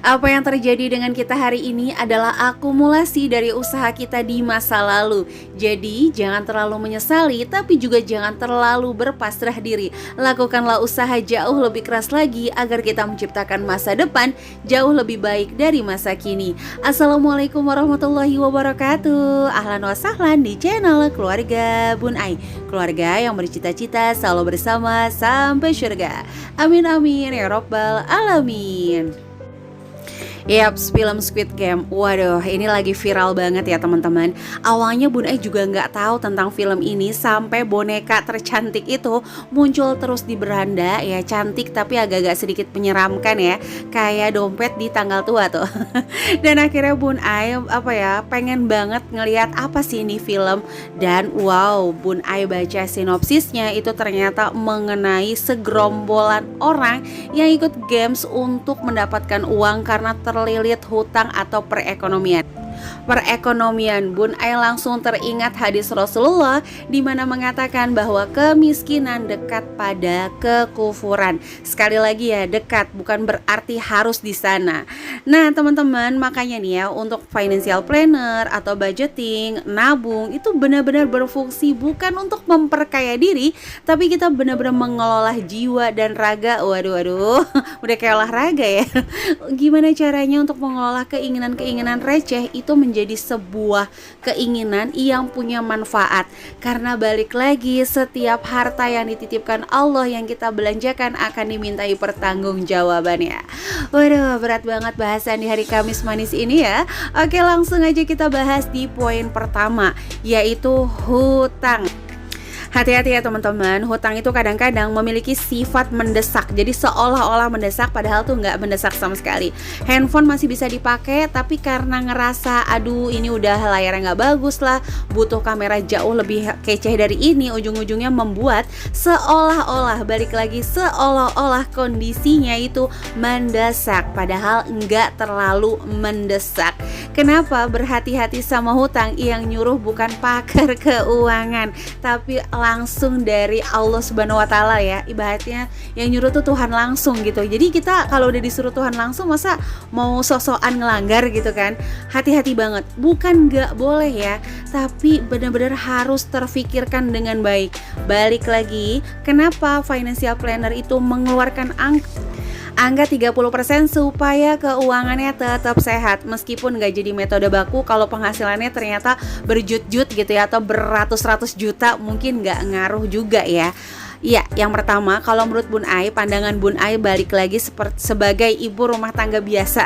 Apa yang terjadi dengan kita hari ini adalah akumulasi dari usaha kita di masa lalu. Jadi, jangan terlalu menyesali, tapi juga jangan terlalu berpasrah diri. Lakukanlah usaha jauh lebih keras lagi agar kita menciptakan masa depan jauh lebih baik dari masa kini. Assalamualaikum warahmatullahi wabarakatuh. Ahlan wa sahlan di channel Keluarga Bun Ai. Keluarga yang bercita-cita selalu bersama sampai surga. Amin amin ya robbal alamin. Yaps, film Squid Game. Waduh, ini lagi viral banget ya teman-teman. Awalnya Bun Ai juga nggak tahu tentang film ini sampai boneka tercantik itu muncul terus di beranda. Ya cantik tapi agak-agak sedikit menyeramkan ya, kayak dompet di tanggal tua tuh. Dan akhirnya Bun Ai pengen banget ngelihat apa sih ini film. Dan wow, Bun Ai baca sinopsisnya itu ternyata mengenai segerombolan orang yang ikut games untuk mendapatkan uang karena terlilit hutang atau perekonomian. Bun Ai langsung teringat hadis Rasulullah di mana mengatakan bahwa kemiskinan dekat pada kekufuran. Sekali lagi ya, dekat, bukan berarti harus di sana. Nah, teman-teman, makanya nih ya, untuk financial planner atau budgeting, nabung itu benar-benar berfungsi bukan untuk memperkaya diri, tapi kita benar-benar mengelola jiwa dan raga. Waduh, udah kayak olahraga ya. Gimana caranya untuk mengelola keinginan-keinginan receh itu menjadi sebuah keinginan yang punya manfaat. Karena balik lagi, setiap harta yang dititipkan Allah yang kita belanjakan akan dimintai pertanggungjawabannya. Waduh, berat banget bahasan di hari Kamis manis ini ya. Oke, langsung aja kita bahas di poin pertama, yaitu hutang. Hati-hati ya teman-teman, hutang itu kadang-kadang memiliki sifat mendesak. Jadi seolah-olah mendesak padahal tuh nggak mendesak sama sekali. Handphone masih bisa dipakai, tapi karena ngerasa aduh ini udah layarnya nggak bagus lah, butuh kamera jauh lebih kece dari ini, ujung-ujungnya membuat seolah-olah, balik lagi, seolah-olah kondisinya itu mendesak padahal nggak terlalu mendesak. Kenapa? Berhati-hati sama hutang. Yang nyuruh bukan pakar keuangan, tapi langsung dari Allah Subhanahu wa taala ya. Ibaratnya yang nyuruh tuh Tuhan langsung gitu. Jadi kita kalau udah disuruh Tuhan langsung, masa mau sok-sokan ngelanggar gitu kan? Hati-hati banget. Bukan nggak boleh ya, tapi benar-benar harus terfikirkan dengan baik. Balik lagi, kenapa financial planner itu mengeluarkan angka 30% supaya keuangannya tetap sehat. Meskipun nggak jadi metode baku, kalau penghasilannya ternyata berjut-jut gitu ya, atau beratus-ratus juta, mungkin nggak ngaruh juga ya. Iya, yang pertama, kalau menurut Bun Ai, pandangan Bun Ai balik lagi sebagai ibu rumah tangga biasa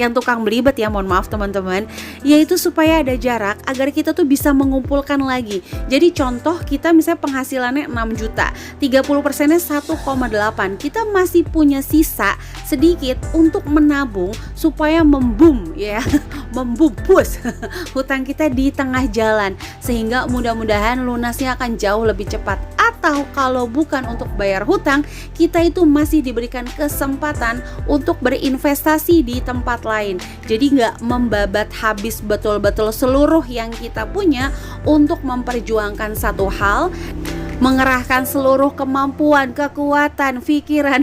yang tukang belibet ya, mohon maaf teman-teman, yaitu supaya ada jarak agar kita tuh bisa mengumpulkan lagi. Jadi contoh, kita misalnya penghasilannya 6 juta, 30%-nya 1,8, kita masih punya sisa sedikit untuk menabung supaya membum ya, membubus hutang kita di tengah jalan, sehingga mudah-mudahan lunasnya akan jauh lebih cepat. Atau kalau bukan untuk bayar hutang, kita itu masih diberikan kesempatan untuk berinvestasi di tempat lain. Jadi nggak membabat habis betul-betul seluruh yang kita punya untuk memperjuangkan satu hal, mengerahkan seluruh kemampuan, kekuatan, pikiran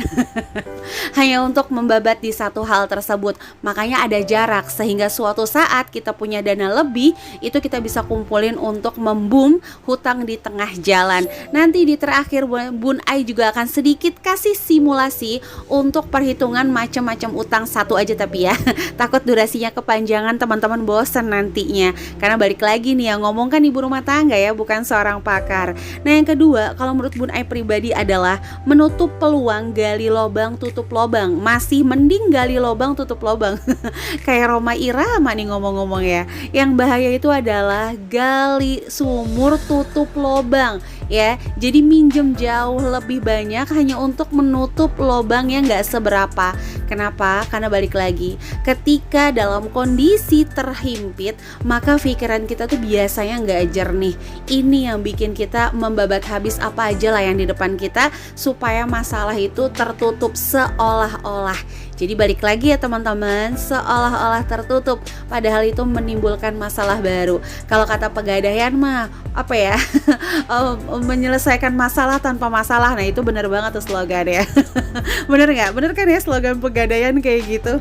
hanya untuk membabat di satu hal tersebut. Makanya ada jarak, sehingga suatu saat kita punya dana lebih, itu kita bisa kumpulin untuk membum hutang di tengah jalan. Nanti di terakhir Bun Ai juga akan sedikit kasih simulasi untuk perhitungan macam-macam utang, satu aja tapi ya. Takut durasinya kepanjangan, teman-teman bosan nantinya. Karena balik lagi nih ya, ngomong kan ibu rumah tangga ya, bukan seorang pakar. Nah, yang kedua, kalau menurut Bun Ai pribadi adalah menutup peluang, gali lobang tutup lobang. Masih mending gali lobang tutup lobang. Kayak Rhoma Irama nih ngomong-ngomong ya. Yang bahaya itu adalah gali sumur tutup lobang ya. Jadi minjem jauh lebih banyak hanya untuk menutup lobang yang gak seberapa. Kenapa? Karena balik lagi, ketika dalam kondisi terhimpit, maka pikiran kita tuh biasanya gak jernih. Ini yang bikin kita membabat habis apa aja lah yang di depan kita, supaya masalah itu tertutup seolah-olah. Jadi balik lagi ya teman-teman, seolah-olah tertutup, padahal itu menimbulkan masalah baru. Kalau kata Pegadaian mah menyelesaikan masalah tanpa masalah. Nah itu bener banget tuh slogannya. Bener nggak? Bener kan ya slogan Pegadaian kayak gitu?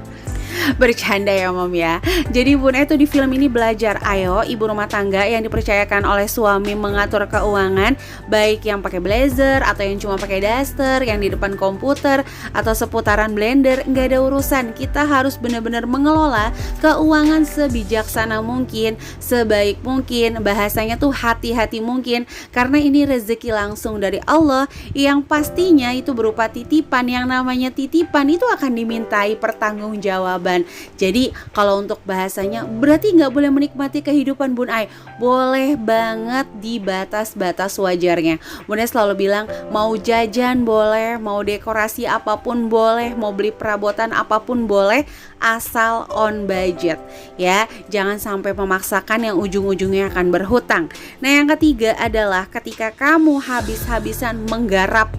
Bercanda ya Mom ya. Jadi Bun itu di film ini belajar, ayo ibu rumah tangga yang dipercayakan oleh suami mengatur keuangan, baik yang pakai blazer atau yang cuma pakai daster, yang di depan komputer atau seputaran blender, nggak ada urusan. Kita harus benar-benar mengelola keuangan sebijaksana mungkin, sebaik mungkin, bahasanya tuh hati-hati mungkin, karena ini rezeki langsung dari Allah yang pastinya itu berupa titipan. Yang namanya titipan itu akan dimintai pertanggungjawaban. Jadi kalau untuk bahasanya berarti nggak boleh menikmati kehidupan Bun Ai, boleh banget di batas-batas wajarnya. Bun Ai selalu bilang mau jajan boleh, mau dekorasi apapun boleh, mau beli perabotan apapun boleh, asal on budget ya. Jangan sampai memaksakan yang ujung-ujungnya akan berhutang. Nah yang ketiga adalah ketika kamu habis-habisan menggarap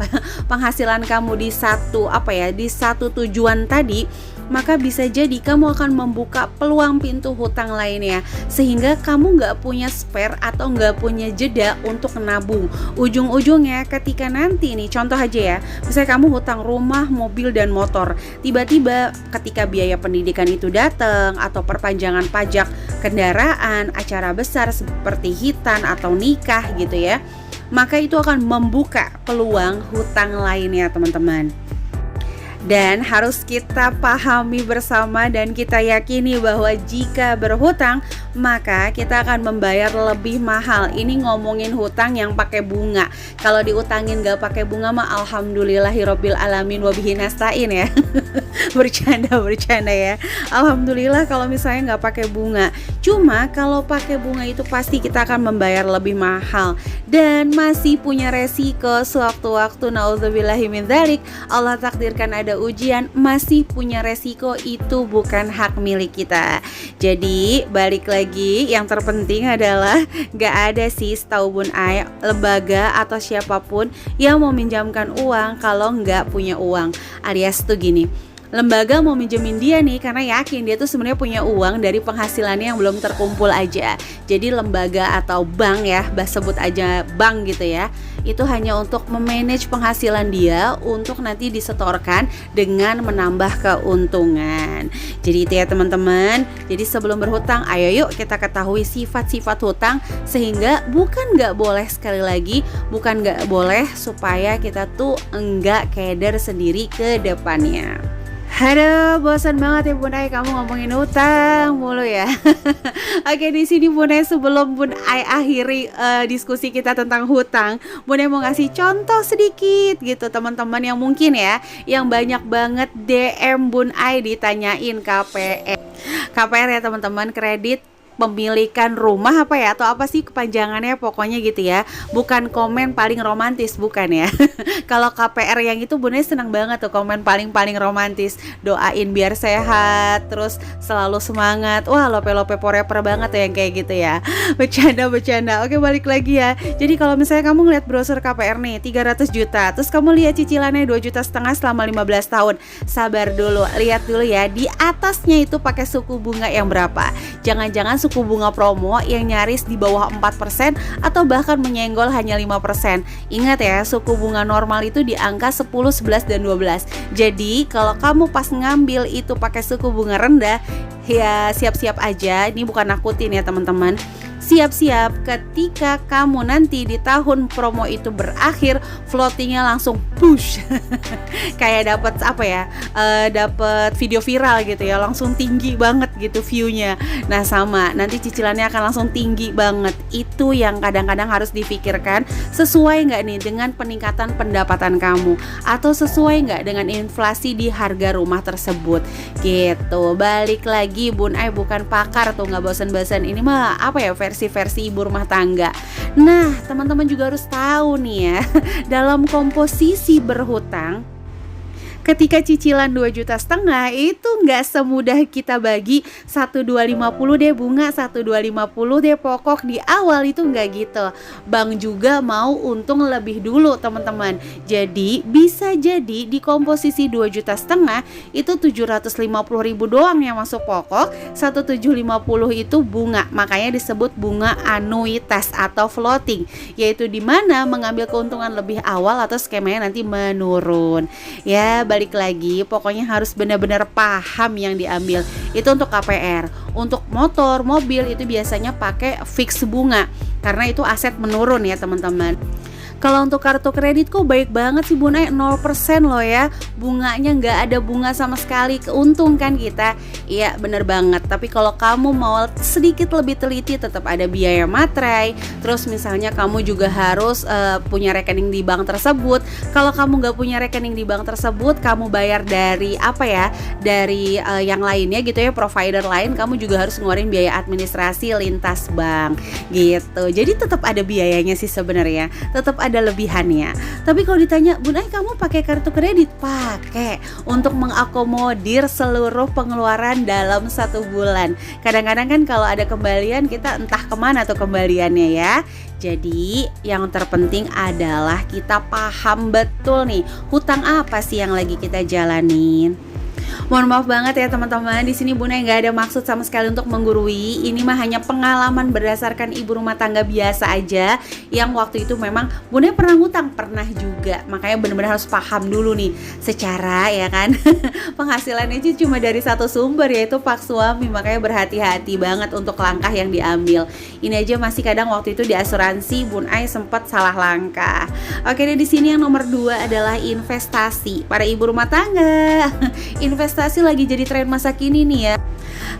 penghasilan kamu di satu tujuan tadi, maka bisa jadi kamu akan membuka peluang pintu hutang lainnya, sehingga kamu nggak punya spare atau nggak punya jeda untuk nabung. Ujung-ujungnya ketika nanti nih, contoh aja ya, misalnya kamu hutang rumah, mobil, dan motor, tiba-tiba ketika biaya pendidikan itu datang atau perpanjangan pajak kendaraan, acara besar seperti hitan atau nikah gitu ya, maka itu akan membuka peluang hutang lainnya teman-teman. Dan harus kita pahami bersama dan kita yakini bahwa jika berhutang maka kita akan membayar lebih mahal. Ini ngomongin hutang yang pakai bunga. Kalau diutangin gak pakai bunga mah alhamdulillahirabbil alamin wa bihi nasta'in ya. bercanda ya. Alhamdulillah kalau misalnya gak pakai bunga. Cuma kalau pakai bunga itu pasti kita akan membayar lebih mahal dan masih punya resiko. Sewaktu-waktu naudzubillahi min dzalik Allah takdirkan ada ujian, masih punya resiko, itu bukan hak milik kita. Jadi balik lagi, yang terpenting adalah gak ada sih setahu Bun Ai lembaga atau siapapun yang mau minjamkan uang kalau gak punya uang. Alias tuh gini, lembaga mau minjemin dia nih karena yakin dia tuh sebenarnya punya uang dari penghasilannya yang belum terkumpul aja. Jadi lembaga atau bank ya, sebut aja bank gitu ya, itu hanya untuk memanage penghasilan dia untuk nanti disetorkan dengan menambah keuntungan. Jadi itu ya teman-teman. Jadi sebelum berhutang, ayo yuk kita ketahui sifat-sifat hutang, sehingga bukan gak boleh, sekali lagi bukan gak boleh, supaya kita tuh enggak keder sendiri ke depannya. Aduh, bosan banget ya Bun Ai kamu ngomongin hutang mulu ya. Oke, di sini Bun Ai sebelum Bun Ai akhiri diskusi kita tentang hutang, Bun Ai mau ngasih contoh sedikit gitu teman-teman yang mungkin ya, yang banyak banget DM Bun Ai ditanyain KPR. KPR ya teman-teman, kredit pemilikan rumah apa ya, atau apa sih kepanjangannya pokoknya gitu ya. Bukan komen paling romantis, bukan ya. Kalau KPR yang itu Bun Ai senang banget tuh komen paling romantis, doain biar sehat, terus selalu semangat. Wah, lope-lope forever banget tuh yang kayak gitu ya. Bercanda. Oke, balik lagi ya. Jadi kalau misalnya kamu ngeliat brosur KPR nih 300 juta, terus kamu lihat cicilannya 2,5 juta selama 15 tahun. Sabar dulu, lihat dulu ya, di atasnya itu pakai suku bunga yang berapa. Jangan-jangan suku bunga promo yang nyaris di bawah 4% atau bahkan menyenggol hanya 5%. Ingat ya, suku bunga normal itu di angka 10, 11, dan 12. Jadi kalau kamu pas ngambil itu pakai suku bunga rendah, ya siap-siap aja. Ini bukan nakutin ya teman-teman. Siap-siap ketika kamu nanti di tahun promo itu berakhir, floatingnya langsung push. Kayak dapat apa ya, dapat video viral gitu ya, langsung tinggi banget gitu viewnya. Nah sama, nanti cicilannya akan langsung tinggi banget. Itu yang kadang-kadang harus difikirkan, sesuai nggak nih dengan peningkatan pendapatan kamu, atau sesuai nggak dengan inflasi di harga rumah tersebut gitu. Balik lagi, Bun Ai bukan pakar tuh, nggak bosan-bosan. Ini mah apa ya, versi ibu rumah tangga. Nah, teman-teman juga harus tahu nih ya, dalam komposisi berhutang, ketika cicilan 2,5 juta itu nggak semudah kita bagi 1,250 deh bunga, 1,250 deh pokok di awal, itu nggak gitu. Bank juga mau untung lebih dulu teman-teman. Jadi bisa jadi di komposisi 2,5 juta itu 750.000 doang yang masuk pokok, 1,750 itu bunga. Makanya disebut bunga anuitas atau floating, yaitu dimana mengambil keuntungan lebih awal atau skemanya nanti menurun. Ya balik lagi, pokoknya harus benar-benar paham yang diambil. Itu untuk KPR. Untuk motor, mobil itu biasanya pakai fix bunga karena itu aset menurun ya teman-teman. Kalau untuk kartu kredit kok baik banget sih Bun Ai, 0% loh ya. Bunganya nggak ada bunga sama sekali, keuntung kan kita. Iya bener banget, tapi kalau kamu mau sedikit lebih teliti tetap ada biaya materai. Terus misalnya kamu juga harus punya rekening di bank tersebut. Kalau kamu nggak punya rekening di bank tersebut, kamu bayar dari apa ya, dari yang lainnya gitu ya, provider lain, kamu juga harus ngeluarin biaya administrasi lintas bank gitu. Jadi tetap ada biayanya sih sebenarnya, tetap ada lebihannya. Tapi kalau ditanya, Bun Ai kamu pakai kartu kredit? Pakai, untuk mengakomodir seluruh pengeluaran dalam 1 bulan. Kadang-kadang kan kalau ada kembalian kita entah kemana tuh kembaliannya ya. Jadi yang terpenting adalah kita paham betul nih hutang apa sih yang lagi kita jalanin. Mohon maaf banget ya teman-teman, di sini Bun Ai nggak ada maksud sama sekali untuk menggurui. Ini mah hanya pengalaman berdasarkan ibu rumah tangga biasa aja, yang waktu itu memang Bun Ai pernah ngutang, pernah juga. Makanya benar-benar harus paham dulu nih, secara ya kan penghasilannya itu cuma dari satu sumber, yaitu pak suami. Makanya berhati-hati banget untuk langkah yang diambil. Ini aja masih kadang waktu itu di asuransi Bun Ai sempat salah langkah. Oke deh, di sini yang nomor 2 adalah investasi. Para ibu rumah tangga, investasi lagi jadi tren masa kini nih ya.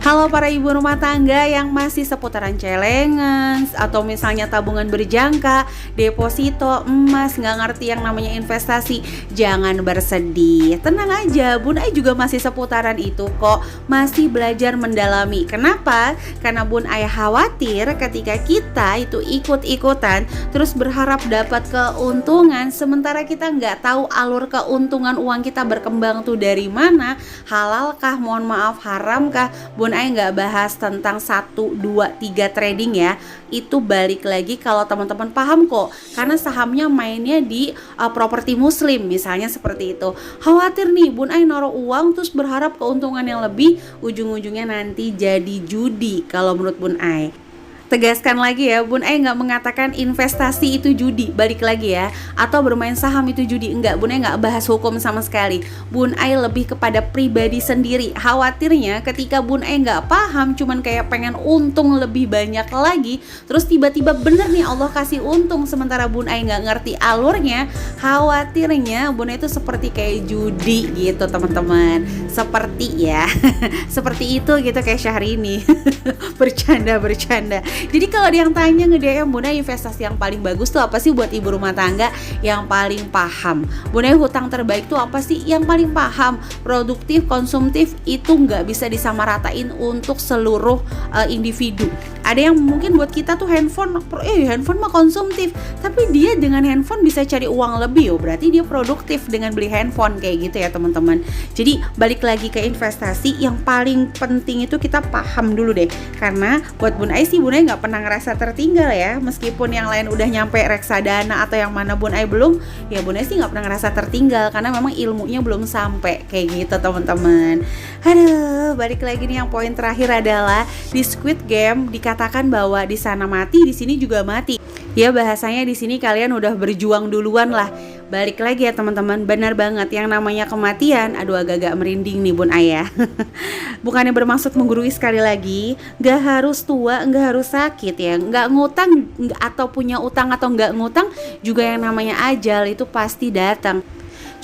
Halo para ibu rumah tangga yang masih seputaran celengan atau misalnya tabungan berjangka, deposito, emas, nggak ngerti yang namanya investasi, jangan bersedih. Tenang aja, Bun Ai juga masih seputaran itu kok, masih belajar mendalami. Kenapa? Karena Bun Ai khawatir ketika kita itu ikut-ikutan terus berharap dapat keuntungan, sementara kita nggak tahu alur keuntungan uang kita berkembang tuh dari mana, halalkah, mohon maaf, haramkah. Bun Ai nggak bahas tentang 1, 2, 3 trading ya. Itu balik lagi kalau teman-teman paham kok, karena sahamnya mainnya di properti muslim misalnya seperti itu. Khawatir nih Bun Ai naruh uang terus berharap keuntungan yang lebih, ujung-ujungnya nanti jadi judi kalau menurut Bun Ai. Tegaskan lagi ya, Bun Ai nggak mengatakan investasi itu judi, balik lagi ya, atau bermain saham itu judi, enggak. Bun Ai nggak bahas hukum sama sekali. Bun Ai lebih kepada pribadi sendiri. Khawatirnya ketika Bun Ai nggak paham, cuman kayak pengen untung lebih banyak lagi, terus tiba-tiba bener nih Allah kasih untung, sementara Bun Ai nggak ngerti alurnya. Khawatirnya Bun Ai itu seperti kayak judi gitu teman-teman, seperti ya seperti itu gitu kayak Syahrini bercanda. Jadi kalau ada yang tanya nge-DM Bun Ai investasi yang paling bagus tuh apa sih buat ibu rumah tangga yang paling paham, Bun Ai hutang terbaik tuh apa sih yang paling paham, produktif, konsumtif, itu nggak bisa disamaratain untuk seluruh individu. Ada yang mungkin buat kita tuh handphone mah konsumtif, tapi dia dengan handphone bisa cari uang lebih, berarti dia produktif dengan beli handphone kayak gitu ya teman-teman. Jadi balik lagi ke investasi, yang paling penting itu kita paham dulu deh, karena buat Bun Ai sih Bun Ai nggak pernah ngerasa tertinggal ya, meskipun yang lain udah nyampe reksadana atau yang mana Bun Ai belum, ya Bun Ai sih nggak pernah ngerasa tertinggal karena memang ilmunya belum sampai kayak gitu teman-teman. Aduh, balik lagi nih, yang poin terakhir adalah di Squid Game dikatakan bahwa di sana mati, di sini juga mati. Ya bahasanya di sini kalian udah berjuang duluan lah. Balik lagi ya teman-teman, benar banget yang namanya kematian. Aduh, agak-agak merinding nih Bun Ai ya. Bukannya bermaksud menggurui, sekali lagi, gak harus tua, gak harus sakit ya, gak ngutang atau punya utang atau gak ngutang juga yang namanya ajal itu pasti datang.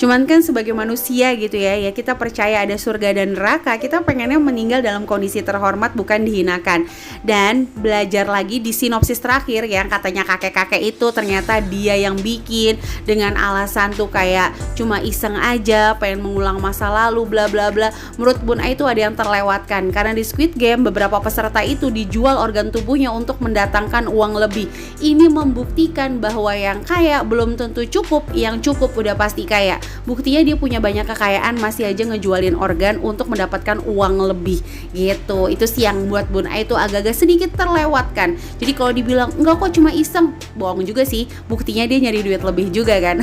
Cuman kan sebagai manusia gitu ya, kita percaya ada surga dan neraka, kita pengennya meninggal dalam kondisi terhormat, bukan dihinakan. Dan belajar lagi di sinopsis terakhir yang katanya kakek-kakek itu ternyata dia yang bikin dengan alasan tuh kayak cuma iseng aja, pengen mengulang masa lalu bla bla bla. Menurut Bun Ai itu ada yang terlewatkan, karena di Squid Game beberapa peserta itu dijual organ tubuhnya untuk mendatangkan uang lebih. Ini membuktikan bahwa yang kaya belum tentu cukup, yang cukup udah pasti kaya. Buktinya dia punya banyak kekayaan, masih aja ngejualin organ untuk mendapatkan uang lebih gitu. Itu sih yang buat Bun Ai itu agak-agak sedikit terlewatkan. Jadi kalau dibilang enggak kok cuma iseng, bohong juga sih. Buktinya dia nyari duit lebih juga kan.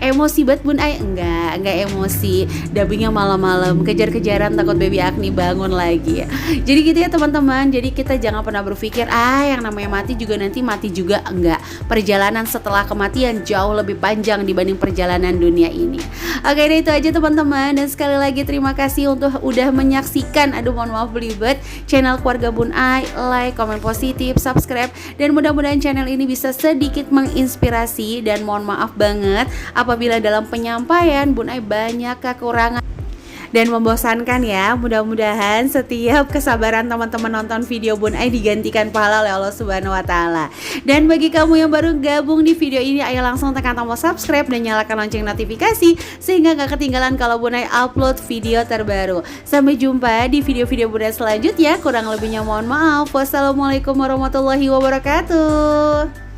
Emosi banget Bun Ai? Enggak emosi. Dubbingnya malam-malam, kejar-kejaran takut baby Agni bangun lagi ya. Jadi gitu ya teman-teman. Jadi kita jangan pernah berpikir yang namanya mati juga nanti mati juga. Enggak. Perjalanan setelah kematian jauh lebih panjang dibanding perjalanan dunia ini. ini. Oke deh, itu aja teman-teman. Dan sekali lagi terima kasih untuk udah menyaksikan, aduh mohon maaf belibet, channel keluarga Bun Ai. Like, komen positif, subscribe, dan mudah-mudahan channel ini bisa sedikit menginspirasi. Dan mohon maaf banget apabila dalam penyampaian Bun Ai banyak kekurangan dan membosankan ya. Mudah-mudahan setiap kesabaran teman-teman nonton video Bun Ai digantikan pahala oleh Allah Subhanahu wa taala. Dan bagi kamu yang baru gabung di video ini, ayo langsung tekan tombol subscribe dan nyalakan lonceng notifikasi sehingga gak ketinggalan kalau Bun Ai upload video terbaru. Sampai jumpa di video-video Bun Ai selanjutnya. Kurang lebihnya mohon maaf. Wassalamualaikum warahmatullahi wabarakatuh.